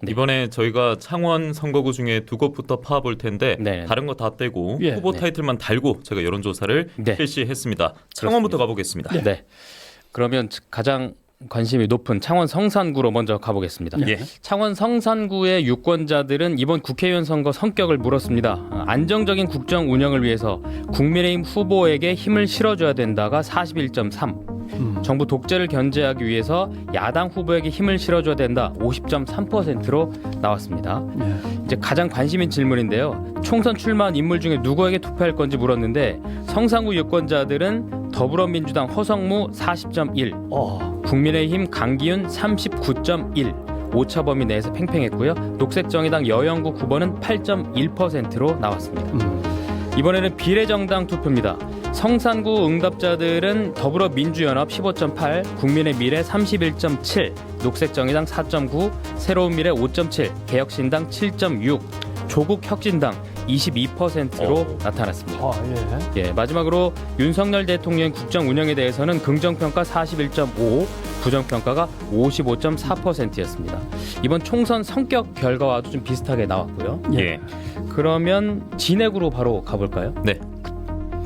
이번에 저희가 창원 선거구 중에 두 곳부터 파볼 텐데 네. 다른 거 다 떼고 예. 후보 타이틀만 달고 제가 여론조사를 네. 실시했습니다. 창원부터 가보겠습니다. 네. 그러면 가장 관심이 높은 창원 성산구로 먼저 가보겠습니다. 예. 창원 성산구의 유권자들은 이번 국회의원 선거 성격을 물었습니다. 안정적인 국정 운영을 위해서 국민의힘 후보에게 힘을 실어줘야 된다가 41.3, 정부 독재를 견제하기 위해서 야당 후보에게 힘을 실어줘야 된다 50.3%로 나왔습니다. 이제 가장 관심인 질문인데요. 총선 출마한 인물 중에 누구에게 투표할 건지 물었는데 성산구 유권자들은 더불어민주당 허성무 40.1, 국민의힘 강기훈 39.1, 오차범위 내에서 팽팽했고요. 녹색정의당 여영구 9번은 8.1%로 나왔습니다. 이번에는 비례정당 투표입니다. 성산구 응답자들은 더불어민주연합 15.8, 국민의미래 31.7, 녹색정의당 4.9, 새로운미래 5.7, 개혁신당 7.6, 조국혁신당 22%로 나타났습니다. 예, 마지막으로 윤석열 대통령 국정 운영에 대해서는 긍정평가 41.5, 부정평가가 55.4%였습니다. 이번 총선 성격 결과와도 좀 비슷하게 나왔고요. 예. 그러면 진액으로 바로 가볼까요? 네.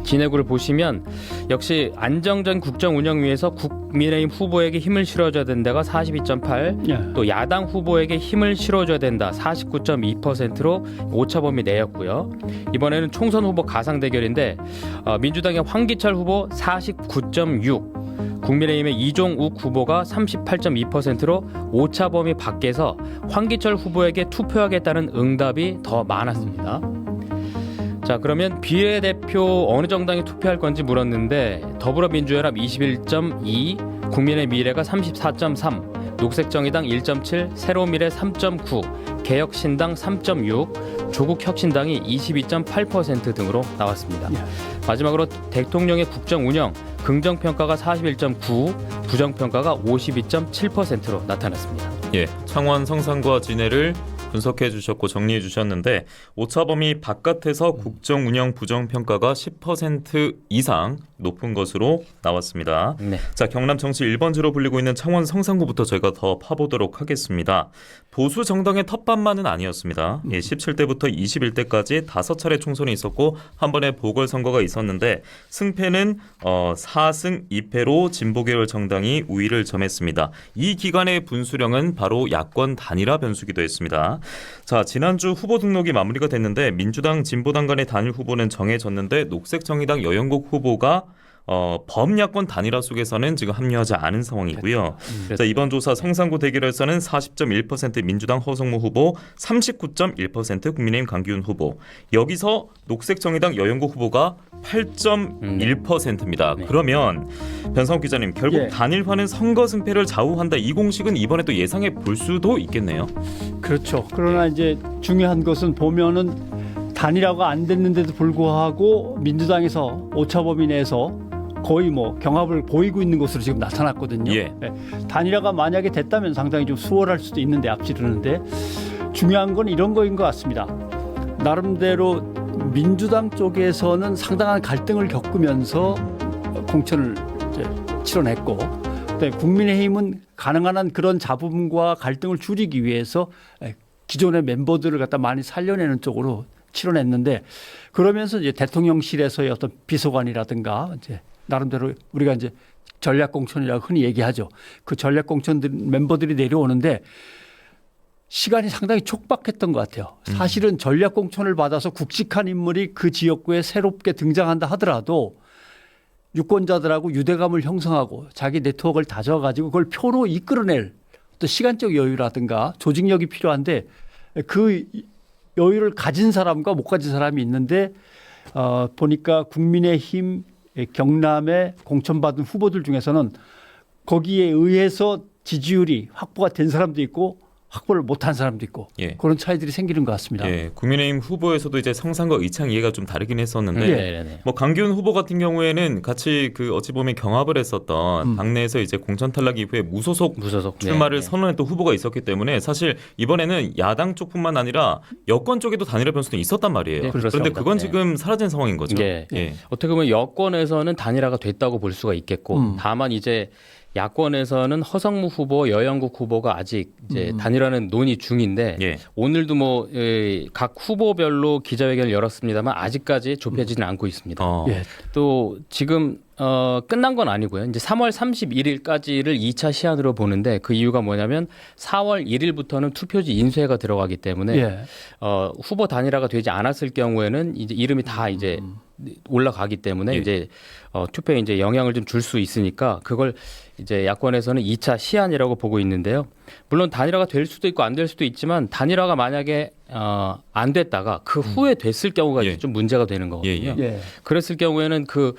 진액을 보시면 역시 안정적인 국정 운영 위해서 국민의힘 후보에게 힘을 실어줘야 된다가 42.8, 또 야당 후보에게 힘을 실어줘야 된다 49.2%로 오차범위 내였고요. 이번에는 총선 후보 가상 대결인데 민주당의 황기철 후보 49.6, 국민의힘의 이종욱 후보가 38.2%로 오차범위 밖에서 황기철 후보에게 투표하겠다는 응답이 더 많았습니다. 자, 그러면 비례대표 어느 정당에 투표할 건지 물었는데 더불어민주연합 21.2, 국민의미래가 34.3, 녹색정의당 1.7, 새로운미래 3.9, 개혁신당 3.6, 조국혁신당이 22.8% 등으로 나왔습니다. 마지막으로 대통령의 국정운영 긍정평가가 41.9, 부정평가가 52.7%로 나타났습니다. 예. 창원 성산구와 진해를 분석해 주셨고 정리해 주셨는데 오차범위 바깥에서 국정 운영 부정 평가가 10% 이상 높은 것으로 나왔습니다. 네. 자, 경남 정치 1번지로 불리고 있는 창원 성산구부터 저희가 더 파보도록 하겠습니다. 보수 정당의 텃밭만은 아니었습니다. 예, 17대부터 21대까지 5차례 총선이 있었고 한 번의 보궐선거가 있었는데 승패는 4승 2패로 진보계열 정당이 우위를 점했습니다. 이 기간의 분수령은 바로 야권 단일화 변수기도 했습니다. 자, 지난주 후보 등록이 마무리가 됐는데 민주당 진보당 간의 단일 후보는 정해졌는데 녹색정의당 여영국 후보가 범야권 단일화 속에서는 지금 합류하지 않은 상황이고요. 자, 이번 조사 성산구 대결에서는 40.1% 민주당 허성무 후보, 39.1% 국민의힘 강기훈 후보. 여기서 녹색정의당 여영국 후보가 8.1%입니다. 네. 그러면 변상욱 기자님, 결국 예. 단일화는 선거 승패를 좌우한다. 이 공식은 이번에도 예상해 볼 수도 있겠네요. 그렇죠. 그러나 이제 중요한 것은 보면은 단일화가 안 됐는데도 불구하고 민주당에서 오차범위 내에서 거의 뭐 경합을 보이고 있는 것으로 지금 나타났거든요. 예. 단일화가 만약에 됐다면 상당히 좀 수월할 수도 있는데 앞지르는데 중요한 건 이런 거인 것 같습니다. 나름대로 민주당 쪽에서는 상당한 갈등을 겪으면서 공천을 이제 치러냈고, 국민의힘은 가능한 한 그런 잡음과 갈등을 줄이기 위해서 기존의 멤버들을 갖다 많이 살려내는 쪽으로 치러냈는데, 그러면서 이제 대통령실에서의 어떤 비서관이라든가 이제 나름대로 우리가 이제 전략공천이라고 흔히 얘기하죠. 그 전략공천들 멤버들이 내려오는데 시간이 상당히 촉박했던 것 같아요. 사실은 전략공천을 받아서 굵직한 인물이 그 지역구에 새롭게 등장한다 하더라도 유권자들하고 유대감을 형성하고 자기 네트워크를 다져가지고 그걸 표로 이끌어낼 또 시간적 여유라든가 조직력이 필요한데 그 여유를 가진 사람과 못 가진 사람이 있는데 보니까 국민의힘 경남에 공천받은 후보들 중에서는 거기에 의해서 지지율이 확보가 된 사람도 있고 확보를 못한 사람도 있고 예. 그런 차이들이 생기는 것 같습니다. 예, 국민의힘 후보에서도 이제 성산과 의창 이해가 좀 다르긴 했었는데 네. 뭐 강기훈 후보 같은 경우에는 같이 그 어찌 보면 경합을 했었던 당내에서 이제 공천 탈락 이후에 무소속 출마를 선언했던 후보가 있었기 때문에 사실 이번에는 야당 쪽뿐만 아니라 여권 쪽에도 단일화 변수는 있었단 말이에요. 네, 그런데 그건 지금 사라진 상황인 거죠. 예. 어떻게 보면 여권에서는 단일화가 됐다고 볼 수가 있겠고 다만 이제 야권에서는 허성무 후보, 여영국 후보가 아직 이제 단일화는 논의 중인데 예. 오늘도 뭐 각 후보별로 기자회견을 열었습니다만 아직까지 좁혀지지는 않고 있습니다. 예. 또 지금 끝난 건 아니고요. 이제 3월 31일까지를 2차 시한으로 보는데 그 이유가 뭐냐면 4월 1일부터는 투표지 인쇄가 들어가기 때문에 예. 후보 단일화가 되지 않았을 경우에는 이제 이름이 다 이제 올라가기 때문에 예. 이제 투표에 이제 영향을 좀 줄 수 있으니까 그걸 이제 야권에서는 2차 시한이라고 보고 있는데요. 물론 단일화가 될 수도 있고 안 될 수도 있지만 단일화가 만약에 안 됐다가 그 후에 됐을 경우가 예. 이제 좀 문제가 되는 거거든요. 예, 예. 그랬을 경우에는 그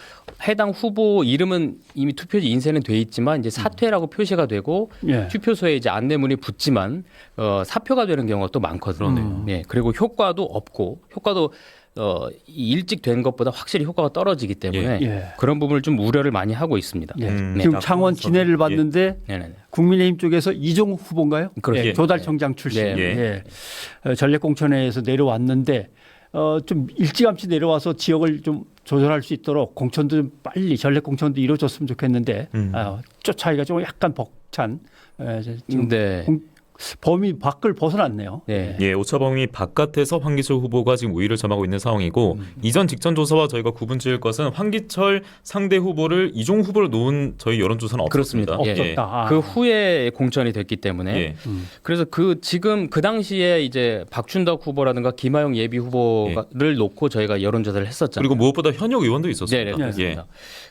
해당 후보 이름은 이미 투표지 인쇄는 돼 있지만 이제 사퇴라고 표시가 되고 예. 투표소에 이제 안내문이 붙지만 사표가 되는 경우가 또 많거든요. 예. 그리고 효과도 없고 효과도 일찍 된 것보다 확실히 효과가 떨어지기 때문에 예. 그런 부분을 좀 우려를 많이 하고 있습니다. 예. 네. 지금 창원 진해를 봤는데 네네. 국민의힘 쪽에서 이종욱 후보인가요? 그렇죠. 예. 조달청장 출신. 네. 예. 전략공천회에서 내려왔는데 좀 일찌감치 내려와서 지역을 좀 조절할 수 있도록 공천도 좀 빨리 전략공천도 이루어졌으면 좋겠는데 쫓아가기가 좀 약간 벅찬 지금 네. 범위 밖을 벗어났네요. 네. 예, 오차범위 바깥에서 황기철 후보가 지금 우위를 점하고 있는 상황이고 이전 직전 조사와 저희가 구분 지을 것은 황기철 상대 후보를 이종 후보로 놓은 저희 여론조사는 없었습니다. 그렇습니다. 예. 없었다. 그 후에 공천이 됐기 때문에 예. 그래서 지금 그 당시에 이제 박춘덕 후보라든가 김하영 예비 후보를 놓고 저희가 여론조사를 했었잖아요. 그리고 무엇보다 현역 의원도 네, 있었습니다. 그렇습니다.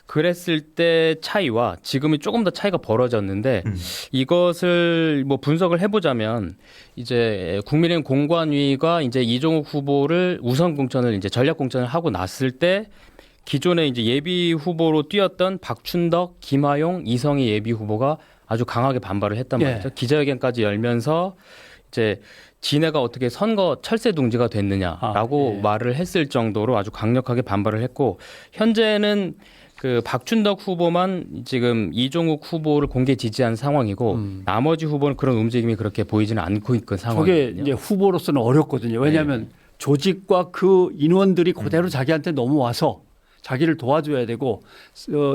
그랬을 때 차이와 지금이 조금 더 차이가 벌어졌는데 이것을 뭐 분석을 해보자면 이제 국민의힘 공관위가 이제 이종욱 후보를 우선 공천을 이제 전략 공천을 하고 났을 때 기존에 이제 예비 후보로 뛰었던 박춘덕, 김하용, 이성희 예비 후보가 아주 강하게 반발을 했단 말이죠. 예. 기자회견까지 열면서 이제 진해가 어떻게 선거 철새 둥지가 됐느냐라고 예. 말을 했을 정도로 아주 강력하게 반발을 했고 현재는 그 박춘덕 후보만 지금 이종욱 후보를 공개 지지한 상황이고 나머지 후보는 그런 움직임이 그렇게 보이지는 않고 있는 저게 상황이거든요. 이제 후보로서는 어렵거든요. 왜냐하면 조직과 그 인원들이 그대로 자기한테 넘어와서 자기를 도와줘야 되고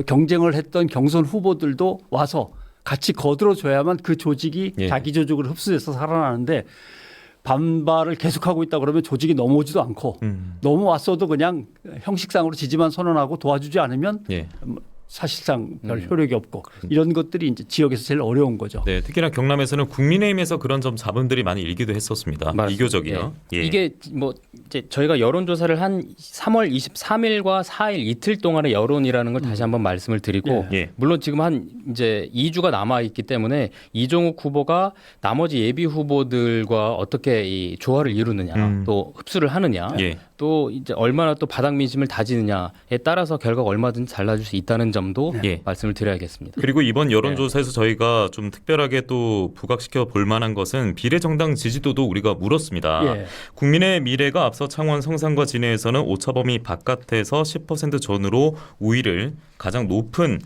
경쟁을 했던 경선 후보들도 와서 같이 거들어줘야만 그 조직이 예. 자기 조직을 흡수해서 살아나는데 반발을 계속하고 있다 그러면 조직이 넘어오지도 않고 넘어왔어도 그냥 형식상으로 지지만 선언하고 도와주지 않으면 예. 사실상 별 효력이 없고 이런 것들이 이제 지역에서 제일 어려운 거죠. 네, 특히나 경남에서는 국민의힘에서 그런 좀 자본들이 많이 일기도 했었습니다. 맞습니다. 이교적이요. 예. 이게 뭐 이제 저희가 여론조사를 한 3월 23일과 4일 이틀 동안의 여론이라는 걸 다시 한번 말씀을 드리고 예. 물론 지금 한 이제 2주가 남아 있기 때문에 이종욱 후보가 나머지 예비 후보들과 어떻게 이 조화를 이루느냐 또 흡수를 하느냐 예. 또 이제 얼마나 또 바닥 민심을 다지느냐에 따라서 결과가 얼마든지 달라질 수 있다는 점도 예. 말씀을 드려야겠습니다. 그리고 이번 여론조사에서 저희가 좀 특별하게 또 부각시켜 볼 만한 것은 비례정당 지지도도 우리가 물었습니다. 예. 국민의 미래가 앞서 창원 성산과 진해에서는 오차범위 바깥에서 10% 전후로 우위를 가장 높은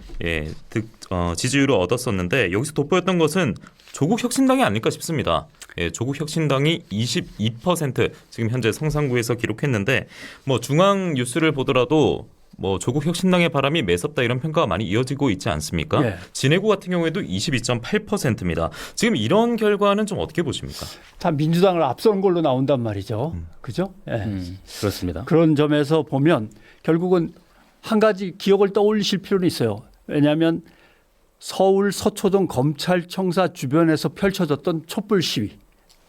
지지율을 얻었었는데 여기서 돋보였던 것은 조국 혁신당이 아닐까 싶습니다. 예, 조국 혁신당이 22% 지금 현재 성산구에서 기록했는데 뭐 중앙 뉴스를 보더라도 뭐 조국 혁신당의 바람이 매섭다 이런 평가가 많이 이어지고 있지 않습니까? 예. 진해구 같은 경우에도 22.8%입니다. 지금 이런 결과는 좀 어떻게 보십니까? 다 민주당을 앞선 걸로 나온단 말이죠. 그죠? 예. 그렇습니다. 그런 점에서 보면 결국은 한 가지 기억을 떠올리실 필요는 있어요. 왜냐하면 서울 서초동 검찰청사 주변에서 펼쳐졌던 촛불 시위.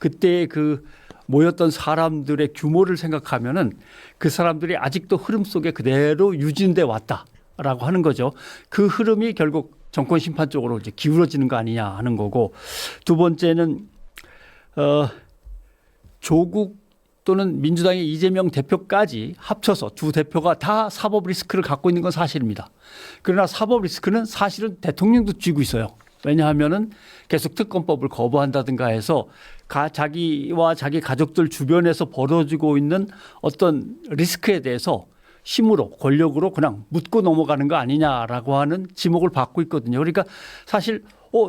그때 그 모였던 사람들의 규모를 생각하면은 그 사람들이 아직도 흐름 속에 그대로 유지돼 왔다라고 하는 거죠. 그 흐름이 결국 정권 심판 쪽으로 이제 기울어지는 거 아니냐 하는 거고 두 번째는 조국 또는 민주당의 이재명 대표까지 합쳐서 두 대표가 다 사법 리스크를 갖고 있는 건 사실입니다. 그러나 사법 리스크는 사실은 대통령도 쥐고 있어요. 왜냐하면은 계속 특검법을 거부한다든가 해서 자기와 자기 가족들 주변에서 벌어지고 있는 어떤 리스크에 대해서 힘으로 권력으로 그냥 묻고 넘어가는 거 아니냐라고 하는 지목을 받고 있거든요. 그러니까 사실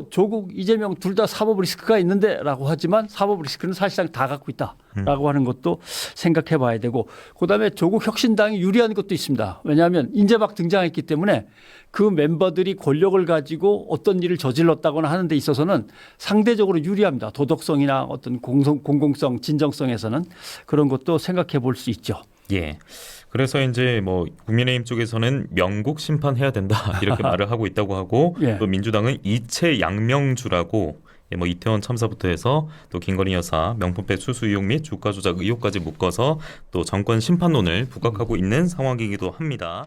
조국, 이재명 둘 다 사법 리스크가 있는데라고 하지만 사법 리스크는 사실상 다 갖고 있다라고 하는 것도 생각해 봐야 되고 그다음에 조국 혁신당이 유리한 것도 있습니다. 왜냐하면 이제 막 등장했기 때문에 그 멤버들이 권력을 가지고 어떤 일을 저질렀다거나 하는 데 있어서는 상대적으로 유리합니다. 도덕성이나 어떤 공공성, 진정성에서는 그런 것도 생각해 볼 수 있죠. 예. 그래서 이제 뭐 국민의힘 쪽에서는 명국 심판해야 된다 이렇게 말을 하고 있다고 하고 예. 또 민주당은 이채 양명주라고 뭐 이태원 참사부터 해서 또 김건희 여사 명품백 수수 의혹 및 주가 조작 의혹까지 묶어서 또 정권 심판론을 부각하고 있는 상황이기도 합니다.